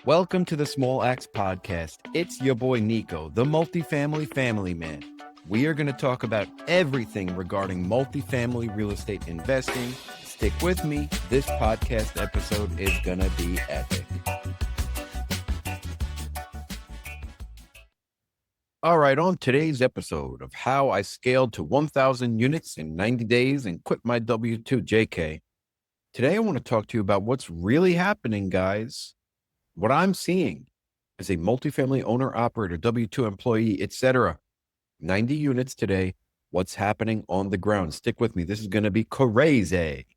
Welcome to the Small Axe Podcast. It's your boy Nico, the multifamily family man. We are going to talk about everything regarding multifamily real estate investing. Stick with me. This podcast episode is going to be epic. All right, on today's episode of how I scaled to 1,000 units in 90 days and quit my W-2 JK. Today, I want to talk to you about what's really happening, guys. What I'm seeing as a multifamily owner, operator, W-2 employee, etc. 90 units today. What's happening on the ground? Stick with me. This is going to be crazy.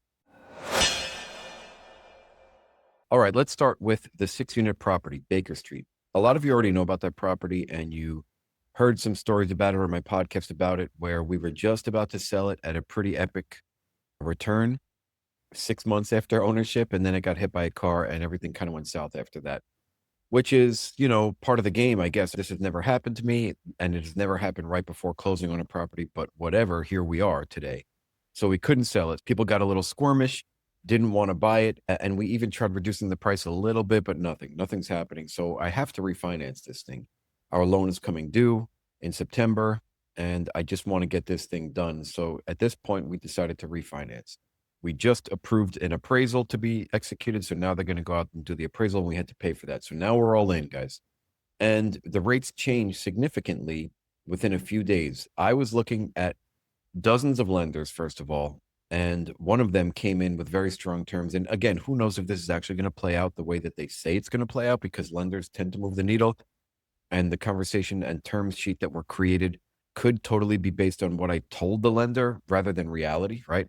All right, let's start with the 6-unit property, Baker Street. A lot of you already know about that property and you heard some stories about it or my podcast about it where we were just about to sell it at a pretty epic return 6 months after ownership, and then it got hit by a car and everything kind of went south after that, which is, part of the game, I guess. This has never happened to me, and it has never happened right before closing on a property, but whatever, here we are today. So we couldn't sell it. People got a little squirmish, didn't want to buy it, and we even tried reducing the price a little bit, but nothing's happening. So I have to refinance this thing. Our loan is coming due in September, and I just want to get this thing done. So at this point, we decided to refinance. We just approved an appraisal to be executed. So now they're going to go out and do the appraisal, and we had to pay for that. So now we're all in, guys. And the rates changed significantly within a few days. I was looking at dozens of lenders, first of all, and one of them came in with very strong terms. And again, who knows if this is actually going to play out the way that they say it's going to play out, because lenders tend to move the needle. And the conversation and term sheet that were created could totally be based on what I told the lender rather than reality, right?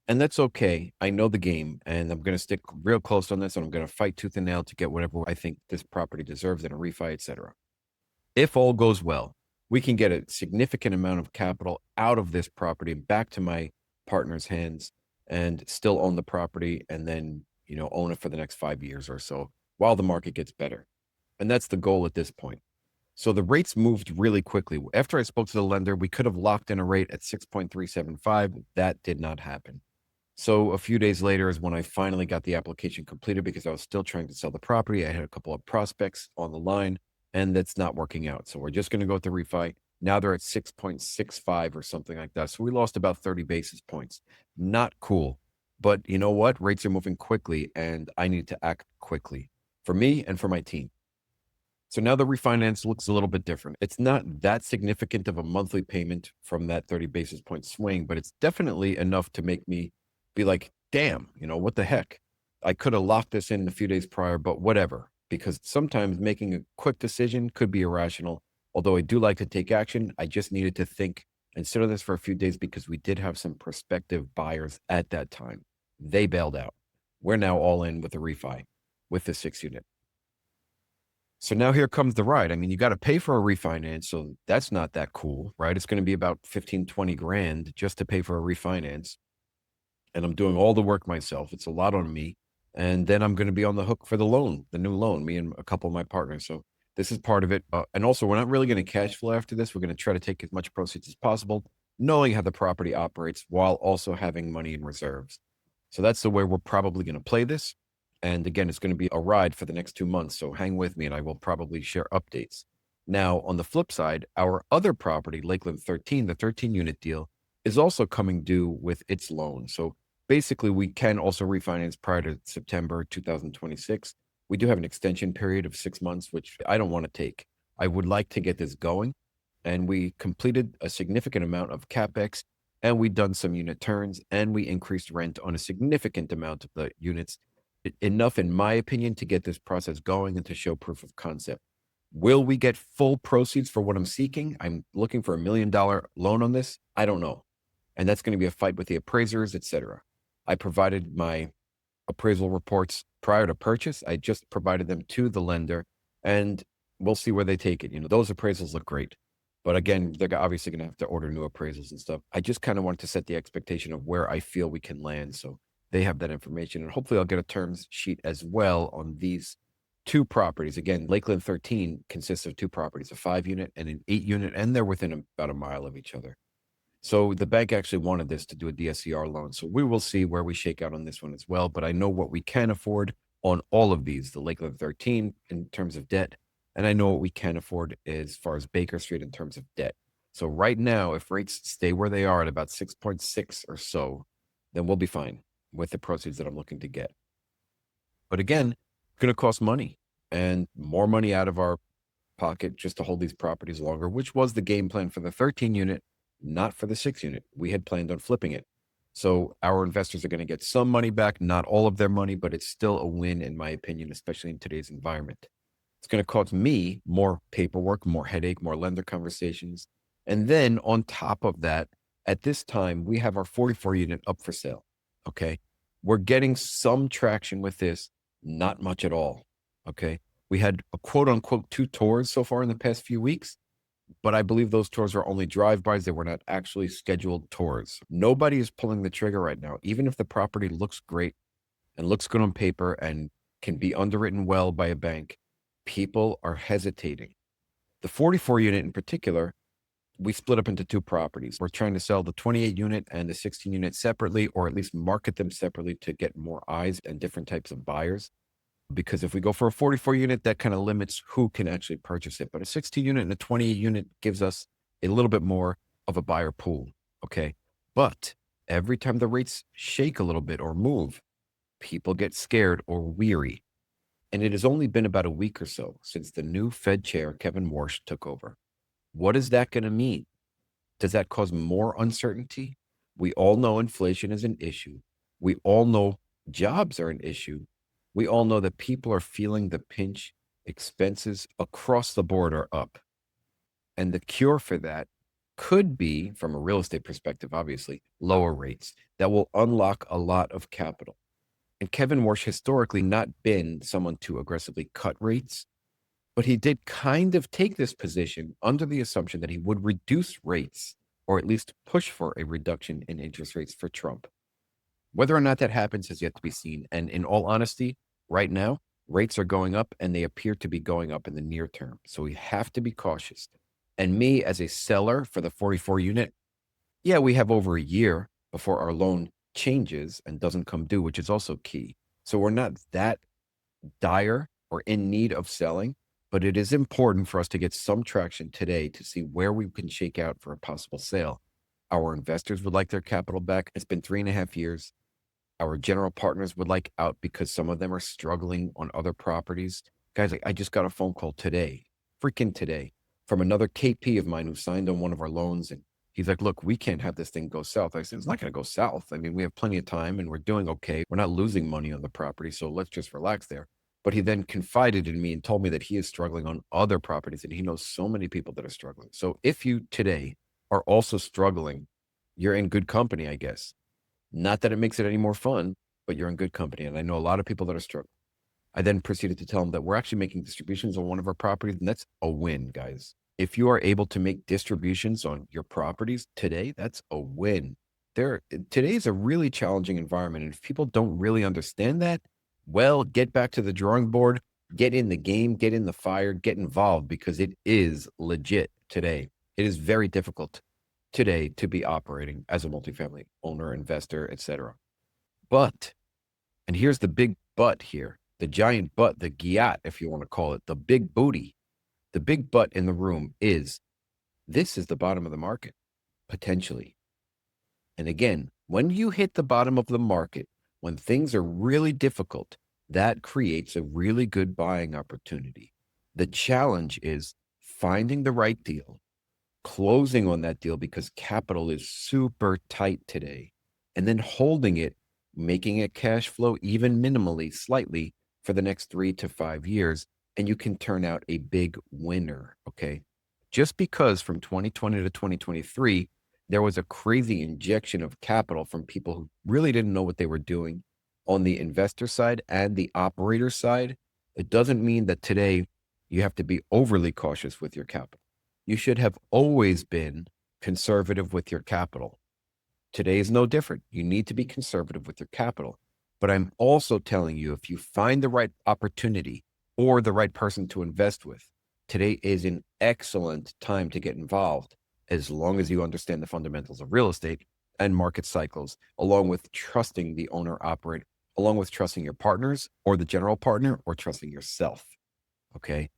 And that's okay. I know the game, and I'm going to stick real close on this, and I'm going to fight tooth and nail to get whatever I think this property deserves in a refi, etc. If all goes well, we can get a significant amount of capital out of this property back to my partner's hands and still own the property, and then, own it for the next 5 years or so while the market gets better. And that's the goal at this point. So the rates moved really quickly. After I spoke to the lender, we could have locked in a rate at 6.375. That did not happen. So a few days later is when I finally got the application completed, because I was still trying to sell the property. I had a couple of prospects on the line, and that's not working out. So we're just going to go with the refi. Now they're at 6.65 or something like that. So we lost about 30 basis points. Not cool. But you know what? Rates are moving quickly, and I need to act quickly for me and for my team. So now the refinance looks a little bit different. It's not that significant of a monthly payment from that 30 basis point swing, but it's definitely enough to make me be like, damn, what the heck? I could have locked this in a few days prior, but whatever, because sometimes making a quick decision could be irrational. Although I do like to take action, I just needed to think and sit on this for a few days because we did have some prospective buyers at that time. They bailed out. We're now all in with the refi with the 6-unit. So now here comes the ride. I mean, you got to pay for a refinance. So that's not that cool, right? It's going to be about 15, 20 grand just to pay for a refinance. And I'm doing all the work myself. It's a lot on me. And then I'm going to be on the hook for the loan, the new loan, me and a couple of my partners. So this is part of it. And also, we're not really going to cash flow after this. We're going to try to take as much proceeds as possible, knowing how the property operates while also having money in reserves. So that's the way we're probably going to play this. And again, it's going to be a ride for the next 2 months. So hang with me and I will probably share updates. Now, on the flip side, our other property, Lakeland 13, the 13-unit deal, is also coming due with its loan. So basically, we can also refinance prior to September 2026. We do have an extension period of 6 months, which I don't want to take. I would like to get this going. And we completed a significant amount of CapEx, and we've done some unit turns, and we increased rent on a significant amount of the units. Enough, in my opinion, to get this process going and to show proof of concept. Will we get full proceeds for what I'm seeking? I'm looking for $1 million loan on this. I don't know. And that's going to be a fight with the appraisers, etc. I provided my appraisal reports prior to purchase. I just provided them to the lender, and we'll see where they take it. Those appraisals look great. But again, they're obviously going to have to order new appraisals and stuff. I just kind of want to set the expectation of where I feel we can land. So they have that information, and hopefully I'll get a terms sheet as well on these 2 properties. Again, Lakeland 13 consists of 2 properties, a 5-unit and an 8-unit, and they're within about a mile of each other. So the bank actually wanted this to do a DSCR loan. So we will see where we shake out on this one as well. But I know what we can afford on all of these, the Lakeland 13 in terms of debt. And I know what we can afford as far as Baker Street in terms of debt. So right now, if rates stay where they are at about 6.6 or so, then we'll be fine with the proceeds that I'm looking to get. But again, it's going to cost money and more money out of our pocket just to hold these properties longer, which was the game plan for the 13 unit, not for the 6 unit. We had planned on flipping it. So our investors are going to get some money back, not all of their money, but it's still a win, in my opinion, especially in today's environment. It's going to cost me more paperwork, more headache, more lender conversations. And then on top of that, at this time, we have our 44 unit up for sale. Okay. We're getting some traction with this, not much at all. Okay. We had a quote unquote 2 tours so far in the past few weeks, but I believe those tours are only drive-bys. They were not actually scheduled tours. Nobody is pulling the trigger right now, even if the property looks great and looks good on paper and can be underwritten well by a bank. People are hesitating. The 44 unit in particular, we split up into 2 properties. We're trying to sell the 28 unit and the 16 unit separately, or at least market them separately to get more eyes and different types of buyers. Because if we go for a 44 unit, that kind of limits who can actually purchase it. But a 16 unit and a 28 unit gives us a little bit more of a buyer pool. Okay. But every time the rates shake a little bit or move, people get scared or weary. And it has only been about a week or so since the new Fed chair, Kevin Warsh, took over. What is that going to mean? Does that cause more uncertainty? We all know inflation is an issue. We all know jobs are an issue. We all know that people are feeling the pinch. Expenses across the board are up. And the cure for that could be, from a real estate perspective, obviously, lower rates that will unlock a lot of capital. And Kevin Warsh historically not been someone to aggressively cut rates, but he did kind of take this position under the assumption that he would reduce rates or at least push for a reduction in interest rates for Trump. Whether or not that happens is yet to be seen. And in all honesty, right now, rates are going up and they appear to be going up in the near term. So we have to be cautious. And me as a seller for the 44 unit, yeah, we have over a year before our loan changes and doesn't come due, which is also key. So we're not that dire or in need of selling, but it is important for us to get some traction today to see where we can shake out for a possible sale. Our investors would like their capital back. It's been 3.5 years. Our general partners would like out because some of them are struggling on other properties. Guys, like I just got a phone call today, freaking today, from another KP of mine who signed on one of our loans. And he's like, look, we can't have this thing go south. I said, it's not going to go south. I mean, we have plenty of time and we're doing okay. We're not losing money on the property. So let's just relax there. But he then confided in me and told me that he is struggling on other properties and he knows so many people that are struggling. So if you today are also struggling, you're in good company, I guess. Not that it makes it any more fun, but you're in good company. And I know a lot of people that are struggling. I then proceeded to tell them that we're actually making distributions on one of our properties, and that's a win, guys. If you are able to make distributions on your properties today, that's a win. Today is a really challenging environment. And if people don't really understand that, well, get back to the drawing board, get in the game, get in the fire, get involved because it is legit today. It is very difficult today to be operating as a multifamily owner, investor, etc. But, and here's the big but here, the giant but, the giat, if you want to call it, the big booty, the big but in the room is this is the bottom of the market, potentially. And again, when you hit the bottom of the market, when things are really difficult, that creates a really good buying opportunity. The challenge is finding the right deal, closing on that deal because capital is super tight today, and then holding it, making it cash flow even minimally, slightly for the next 3 to 5 years, and you can turn out a big winner. Okay. Just because from 2020 to 2023, there was a crazy injection of capital from people who really didn't know what they were doing on the investor side and the operator side, it doesn't mean that today you have to be overly cautious with your capital. You should have always been conservative with your capital. Today is no different. You need to be conservative with your capital. But I'm also telling you, if you find the right opportunity or the right person to invest with, today is an excellent time to get involved as long as you understand the fundamentals of real estate and market cycles, along with trusting the owner along with trusting your partners or the general partner or trusting yourself. Okay.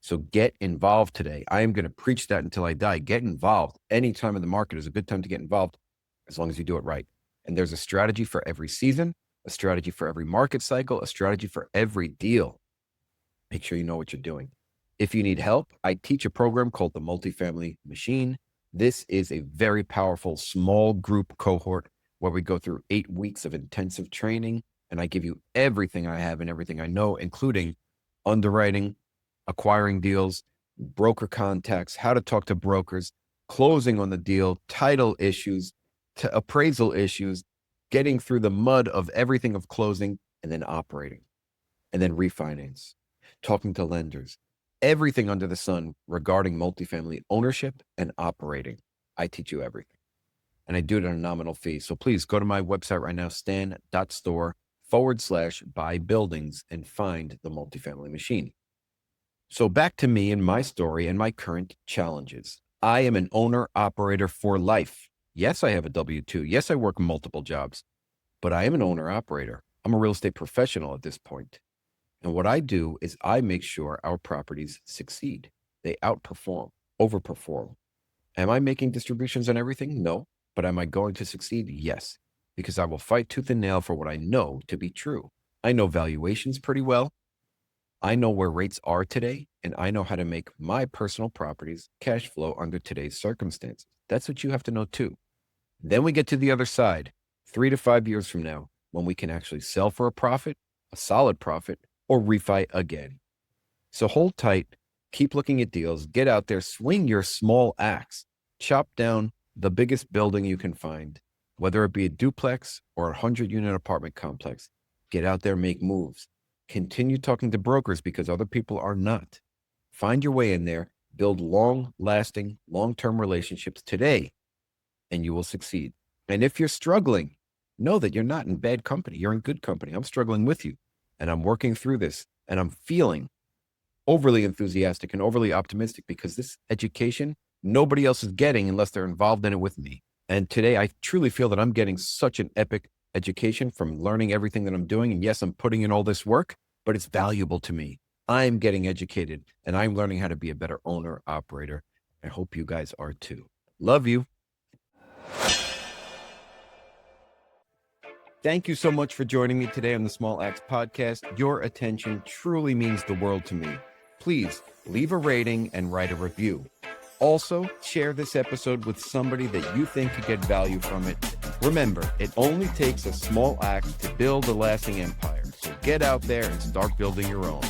So get involved today. I am going to preach that until I die. Get involved. Any time in the market is a good time to get involved as long as you do it right. And there's a strategy for every season, a strategy for every market cycle, a strategy for every deal. Make sure you know what you're doing. If you need help, I teach a program called the Multifamily Machine. This is a very powerful small group cohort where we go through 8 weeks of intensive training, and I give you everything I have and everything I know, including underwriting, acquiring deals, broker contacts, how to talk to brokers, closing on the deal, title issues, to appraisal issues, getting through the mud of everything of closing, and then operating, and then refinance, talking to lenders, everything under the sun regarding multifamily ownership and operating. I teach you everything. And I do it at a nominal fee. So please go to my website right now, stan.store/buy buildings, and find the Multifamily Machine. So back to me and my story and my current challenges. I am an owner operator for life. Yes, I have a W-2. Yes, I work multiple jobs, but I am an owner operator. I'm a real estate professional at this point. And what I do is I make sure our properties succeed. They outperform, overperform. Am I making distributions on everything? No. But am I going to succeed? Yes, because I will fight tooth and nail for what I know to be true. I know valuations pretty well. I know where rates are today, and I know how to make my personal properties cash flow under today's circumstances. That's what you have to know too. Then we get to the other side, 3 to 5 years from now, when we can actually sell for a profit, a solid profit, or refi again. So hold tight, keep looking at deals, get out there, swing your small axe, chop down the biggest building you can find, whether it be a duplex or a 100-unit apartment complex. Get out there, make moves. Continue talking to brokers because other people are not. Find your way in there, build long-lasting, long-term relationships today, and you will succeed. And if you're struggling, know that you're not in bad company. You're in good company. I'm struggling with you, and I'm working through this, and I'm feeling overly enthusiastic and overly optimistic because this education, nobody else is getting unless they're involved in it with me. And today, I truly feel that I'm getting such an epic education from learning everything that I'm doing. And yes, I'm putting in all this work, but it's valuable to me. I'm getting educated, and I'm learning how to be a better owner, operator. I hope you guys are too. Love you. Thank you so much for joining me today on the Small Axe Podcast. Your attention truly means the world to me. Please leave a rating and write a review. Also, share this episode with somebody that you think could get value from it. Remember, it only takes a small axe to build a lasting empire. So get out there and start building your own.